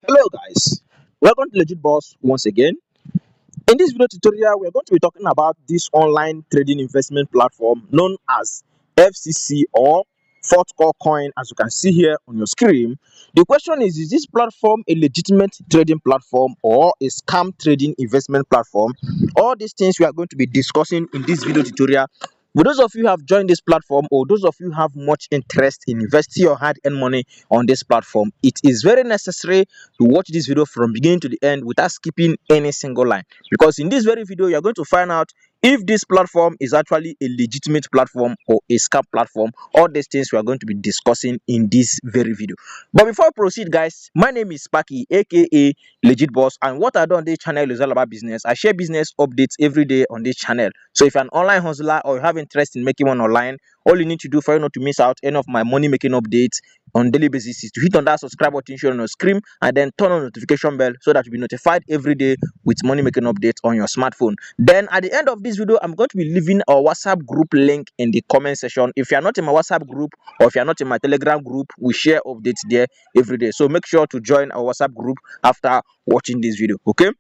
Hello guys, welcome to Legit Boss once again. In this video tutorial, we're going to be talking about this online trading investment platform known as FCC or Futcorecoin, as you can see here on your screen. The question is this platform a legitimate trading platform or a scam trading investment platform? All these things we are going to be discussing in this video tutorial. For those of you who have joined this platform, or those of you who have much interest in investing your hard-earned money on this platform, it is very necessary to watch this video from beginning to the end without skipping any single line, because in this very video you are going to find out if this platform is actually a legitimate platform or a scam platform. All these things we are going to be discussing in this very video. But before I proceed, guys, my name is Sparky, aka Legit Boss, and what I do on this channel is all about business. I share business updates every day on this channel. So if you're an online hustler or you have interest in making one online, all you need to do for you not to miss out any of my money making updates on daily basis is to hit on that subscribe button shown on your screen and then turn on notification bell so that you'll be notified every day with money making updates on your smartphone. Then at the end of this video, I'm going to be leaving our WhatsApp group link in the comment section. If you're not in my WhatsApp group or if you're not in my Telegram group, we share updates there every day. So make sure to join our WhatsApp group after watching this video. Okay,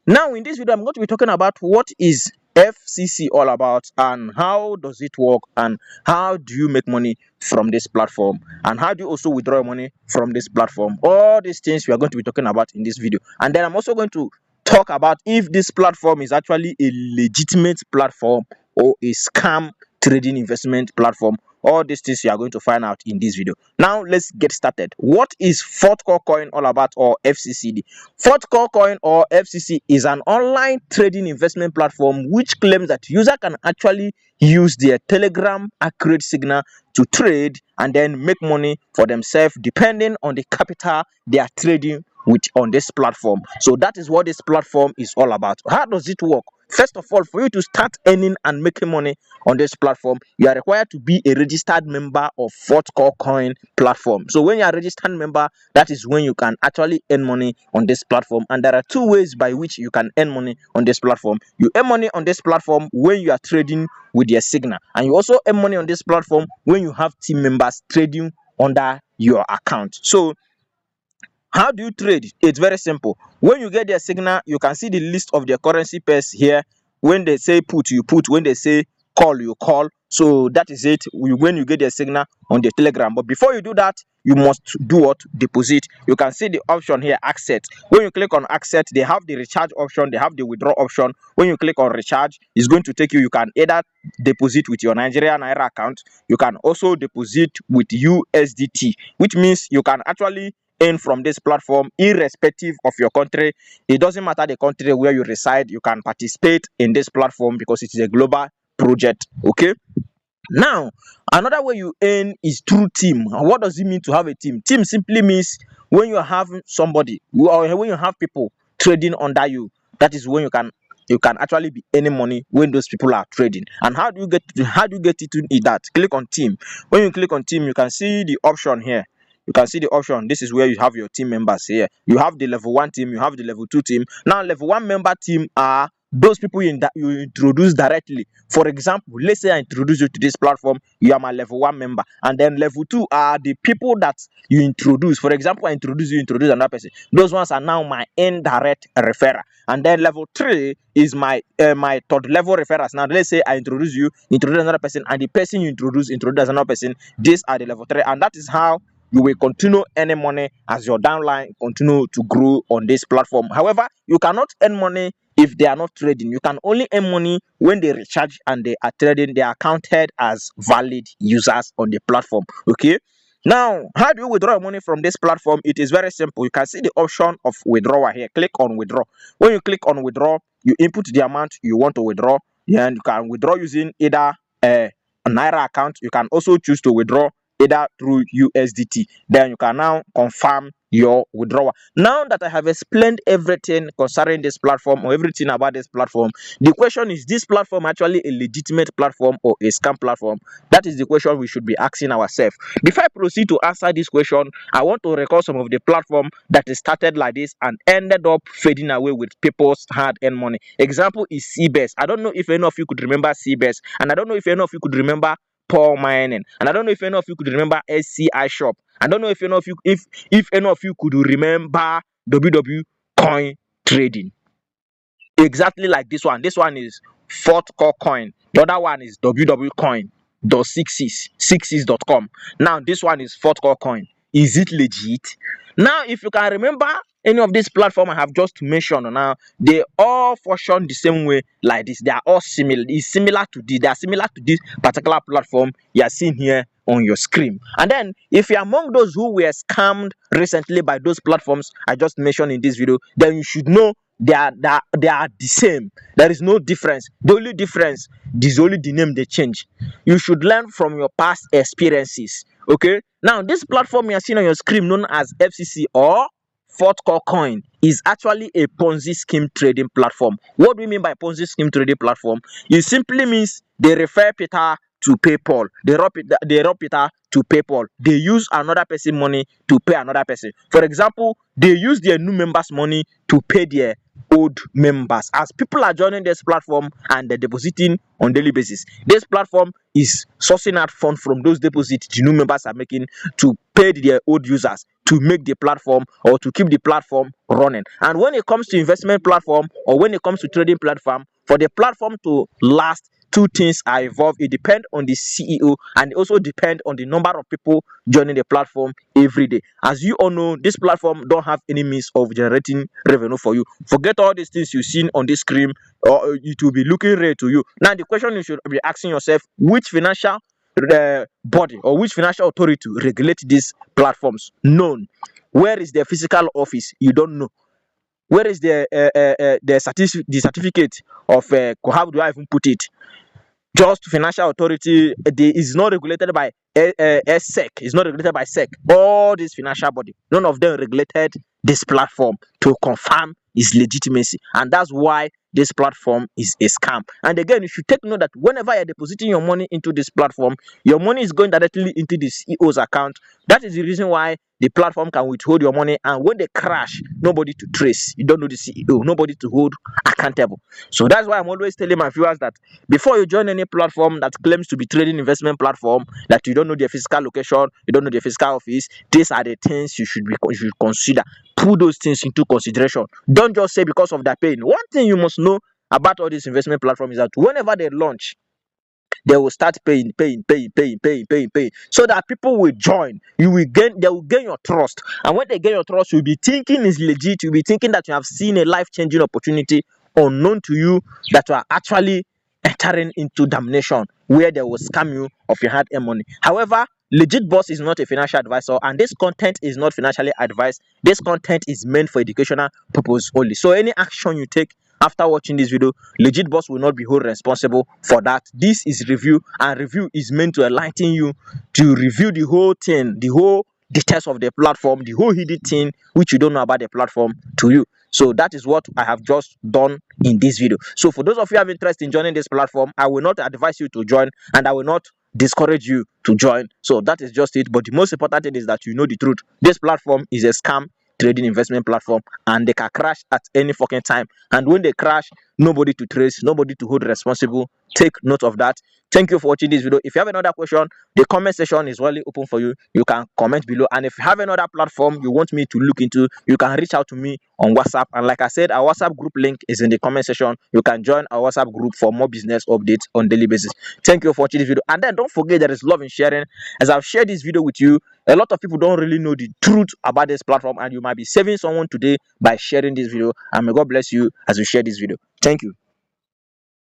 now in this video I'm going to be talking about what is FCC all about and how does it work and how do you make money from this platform and how do you also withdraw money from this platform. All these things we are going to be talking about in this video, and then I'm also going to talk about if this platform is actually a legitimate platform or a scam trading investment platform. All these things you are going to find out in this video. Now let's get started. What is Futcorecoin all about, or FCCD? Futcorecoin or FCC is an online trading investment platform which claims that user can actually use their Telegram accurate signal to trade and then make money for themselves depending on the capital they are trading with on this platform. So that is what this platform is all about. How does it work? First of all, for you to start earning and making money on this platform, you are required to be a registered member of Futcorecoin platform. So when you are a registered member, that is when you can actually earn money on this platform. And there are two ways by which you can earn money on this platform. You earn money on this platform when you are trading with your signal, and you also earn money on this platform when you have team members trading under your account. So how do you trade? It's very simple. When you get their signal, you can see the list of their currency pairs here. When they say put, you put. When they say call, you call. So that is it. When you get their signal on the Telegram. But before you do that, you must do what? Deposit. You can see the option here, accept. When you click on accept, they have the recharge option, they have the withdraw option. When you click on recharge, it's going to take you. You can either deposit with your Nigerian Naira account. You can also deposit with USDT, which means you can actually earn from this platform irrespective of your country. It doesn't matter the country where you reside, you can participate in this platform because it is a global project. Okay, now another way you earn is through team. What does it mean to have a team? Team simply means when you have somebody or when you have people trading under you, that is when you can actually be earning money when those people are trading. And how do you get it to that? Click on team. When you click on team, you can see the option here. You can see the option. This is where you have your team members here. You have the level 1 team, you have the level 2 team. Now level 1 member team are those people you introduce directly. For example, let's say I introduce you to this platform, you are my level 1 member, and then level 2 are the people that you introduce. For example, I introduce another person. Those ones are now my indirect referrer. And then level 3 is my third level referrers. Now let's say I introduce another person, and the person you introduce another person. These are the level 3, and that is how you will continue earning money as your downline continue to grow on this platform. However, you cannot earn money if they are not trading. You can only earn money when they recharge and they are trading. They are counted as valid users on the platform. Okay, now how do you withdraw money from this platform? It is very simple. You can see the option of withdrawal here. Click on withdraw. When you click on withdraw, you input the amount you want to withdraw, and you can withdraw using either a Naira account. You can also choose to withdraw either through USDT. Then you can now confirm your withdrawal. Now that I have explained everything concerning this platform or everything about this platform, the question is this platform actually a legitimate platform or a scam platform? That is the question we should be asking ourselves. Before I proceed to answer this question, I want to recall some of the platform that started like this and ended up fading away with people's hard-earned money. Example is CBS. I don't know if any of you could remember CBS, and I don't know if any of you could remember Paul Mining, and I don't know if any of you could remember SCI Shop. I don't know if any of you could remember www.coin trading. Exactly like this one. This one is Futcorecoin. The other one is www.coin.66.com. Now this one is Futcorecoin. Is it legit? Now, if you can remember any of these platforms I have just mentioned now, they all function the same way like this. They are all similar. It's similar to this. They are similar to this particular platform you are seeing here on your screen. And then, if you're among those who were scammed recently by those platforms I just mentioned in this video, then you should know they are the same. There is no difference. The only difference is only the name they change. You should learn from your past experiences. Okay, now this platform you are seeing on your screen, known as FCC or Futcorecoin, is actually a Ponzi scheme trading platform. What do we mean by Ponzi scheme trading platform? It simply means they refer Peter to pay Paul. They rob Peter to pay Paul. They use another person money to pay another person. For example, they use their new members' money to pay their old members. As people are joining this platform and they're depositing on daily basis, this platform is sourcing out funds from those deposits the new members are making to pay their old users to make the platform or to keep the platform running. And when it comes to investment platform or when it comes to trading platform, for the platform to last, two things are involved. It depends on the CEO and it also depends on the number of people joining the platform every day. As you all know, this platform don't have any means of generating revenue for you. Forget all these things you've seen on this screen, or it will be looking rare to you. Now the question you should be asking yourself: which financial body or which financial authority regulate these platforms? None. Where is their physical office? You don't know. Where is the certificate of how do I even put it? Just financial authority. Is not regulated by SEC. It's not regulated by SEC. All these financial body, none of them regulated this platform to confirm its legitimacy, and that's why this platform is a scam. And again, you should take note that whenever you're depositing your money into this platform, your money is going directly into the CEO's account. That is the reason why the platform can withhold your money, and when they crash, nobody to trace. You don't know the CEO, nobody to hold accountable. So that's why I'm always telling my viewers that before you join any platform that claims to be trading investment platform, that you don't know their physical location, you don't know their physical office, these are the things you should consider. Put those things into consideration. Don't just say because of that pain. One thing you must know about all these investment platforms is that whenever they launch, they will start paying, so that people will join. They will gain your trust. And when they gain your trust, you'll be thinking it's legit. You'll be thinking that you have seen a life-changing opportunity unknown to you, that you are actually entering into damnation where they will scam you of your hard-earned money. However, Legit Boss is not a financial advisor, and this content is not financially advised. This content is meant for educational purpose only. So any action you take after watching this video, Legit Boss will not be held responsible for that. This is review, and review is meant to enlighten you to review the whole thing, the whole details of the platform, the whole hidden thing which you don't know about the platform to you. So that is what I have just done in this video. So for those of you who have interest in joining this platform, I will not advise you to join, and I will not discourage you to join. So that is just it. But the most important thing is that you know the truth. This platform is a scam trading investment platform, and they can crash at any fucking time. And when they crash, nobody to trace, nobody to hold responsible. Take note of that. Thank you for watching this video. If you have another question, the comment section is really open for you. You can comment below, and if you have another platform you want me to look into, you can reach out to me on WhatsApp. And like I said, our WhatsApp group link is in the comment section. You can join our WhatsApp group for more business updates on daily basis. Thank you for watching this video, and then don't forget there is love in sharing. As I've shared this video with you, a lot of people don't really know the truth about this platform, and you might be saving someone today by sharing this video. And may God bless you as you share this video. Thank you.